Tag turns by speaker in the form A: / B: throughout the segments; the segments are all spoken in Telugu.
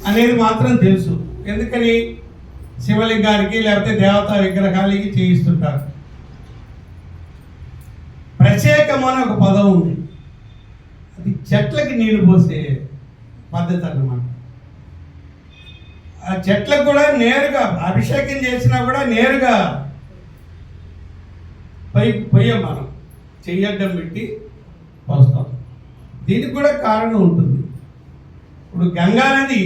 A: అనేది మాత్రం తెలుసు. ఎందుకని శివలింగానికి లేకపోతే దేవతా విగ్రహాలకి చేయిస్తుంటారు. ప్రత్యేకమైన ఒక పదం ఉంది, అది చెట్లకి నీళ్లు పోసే పద్ధతి అన్నమాట. ఆ చెట్లకు కూడా నేరుగా అభిషేకం చేసినా కూడా నేరుగా పొయ్యం, మనం చెయ్యడ్డం పెట్టి పోస్తాం. దీనికి కూడా కారణం ఉంటుంది. ఇప్పుడు గంగా నది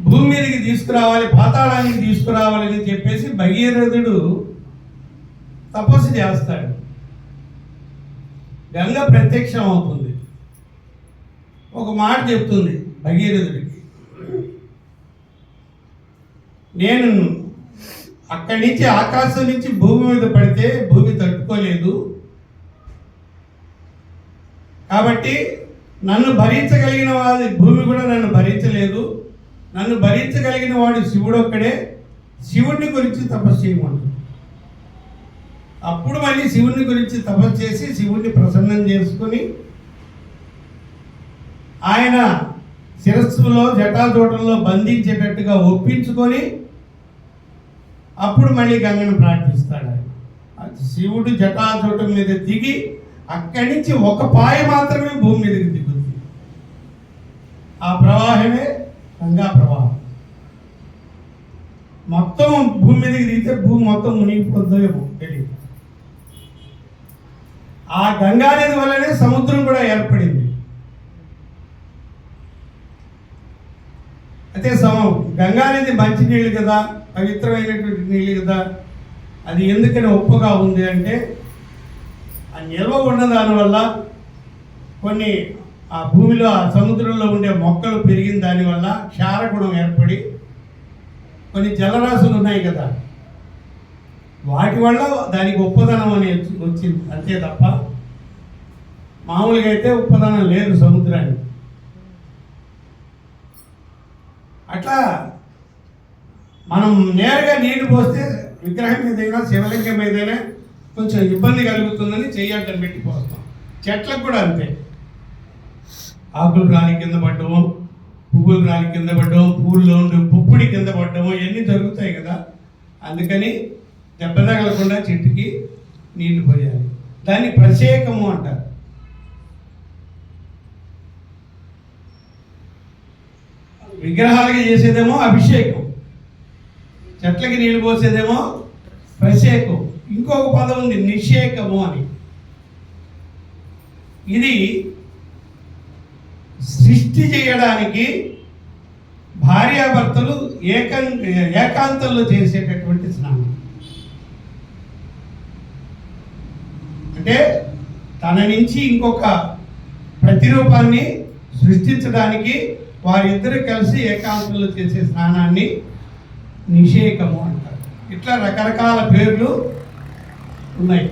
A: భూమి మీదకి తీసుకురావాలి, పాతాళానికి తీసుకురావాలని చెప్పేసి భగీరథుడు తపస్సు చేస్తాడు. గంగ ప్రత్యక్షం అవుతుంది. ఒక మాట చెప్తుంది భగీరథుడికి, నేను అక్కడి నుంచి ఆకాశం నుంచి భూమి మీద పడితే భూమి తట్టుకోలేదు, కాబట్టి నన్ను భరించగలిగిన వాడి భూమి కూడా నన్ను భరించలేదు, నన్ను భరించగలిగిన వాడు శివుడు ఒక్కడే, శివుడిని గురించి తపస్సు చేయమంటుంది. అప్పుడు మళ్ళీ శివుడిని గురించి తపస్సు చేసి శివుడిని ప్రసన్నం చేసుకుని ఆయన శిరస్సులో జటాజూటంలో బంధించేటట్టుగా ఒప్పించుకొని అప్పుడు మళ్ళీ గంగను ప్రార్థిస్తాడు. ఆయన శివుడు జటాజూటం మీద దిగి అక్కడి నుంచి ఒక పాయ మాత్రమే భూమి మీదకి దిగుతుంది. ఆ ప్రవాహమే గంగా ప్రవాహం. మొత్తం భూమి మీదకి దిగితే భూమి మొత్తం మునిగిపోతుందేమో తెలియదు. ఆ గంగా నది వల్లనే సముద్రం కూడా ఏర్పడింది. అయితే గంగా నది మంచి నీళ్ళు కదా, పవిత్రమైనటువంటి నీళ్ళు కదా, అది ఎందుకని ఉప్పుగా ఉంది అంటే ఆ నిల్వ ఉన్న దానివల్ల కొన్ని ఆ భూమిలో ఆ సముద్రంలో ఉండే మొక్కలు పెరిగిన దానివల్ల క్షారగుణం ఏర్పడి కొన్ని జలరాశులు ఉన్నాయి కదా, వాటి వల్ల దానికి ఉప్పదనం అనేది వచ్చింది అంతే తప్ప మామూలుగా అయితే ఉప్పదనం లేదు సముద్రానికి. అట్లా మనం నేరుగా నీళ్లు పోస్తే విగ్రహం మీదైనా శివలింగం మీదైనా కొంచెం ఇబ్బంది కలుగుతుందని చెయ్యటం పెట్టి పోస్తాం. చెట్లకు కూడా అంతే, ఆకులు రాని కింద పడ్డము, పువ్వులు రాని కింద పడ్డము, పువ్వుల్లో ఉండి పుప్పుడి కింద పడ్డము, ఇవన్నీ జరుగుతాయి కదా. అందుకని దెబ్బ తగలకుండా చెట్టుకి నీళ్లు పోయాలి. దాన్ని ప్రత్యేకము అంటారు. విగ్రహాలకి చేసేదేమో అభిషేకం, చెట్లకి నీళ్లు పోసేదేమో ప్రత్యేకం. ఇంకొక పదం ఉంది నిషేకము అని. ఇది సృష్టి చేయడానికి భార్యాభర్తలు ఏకాంతంలో చేసేటటువంటి స్నానం. అంటే తన నుంచి ఇంకొక ప్రతిరూపాన్ని సృష్టించడానికి వారిద్దరు కలిసి ఏకాంతంలో చేసే స్నానాన్ని నిషేకము అంటారు. ఇట్లా రకరకాల పేర్లు ఉన్నాయి.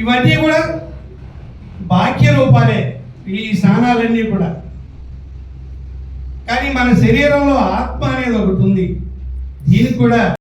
A: ఇవన్నీ కూడా బాహ్య రూపాలే ఈ స్నానాలన్నీ కూడా. కానీ మన శరీరంలో ఆత్మ అనేది ఒకటి ఉంది, దీనికి కూడా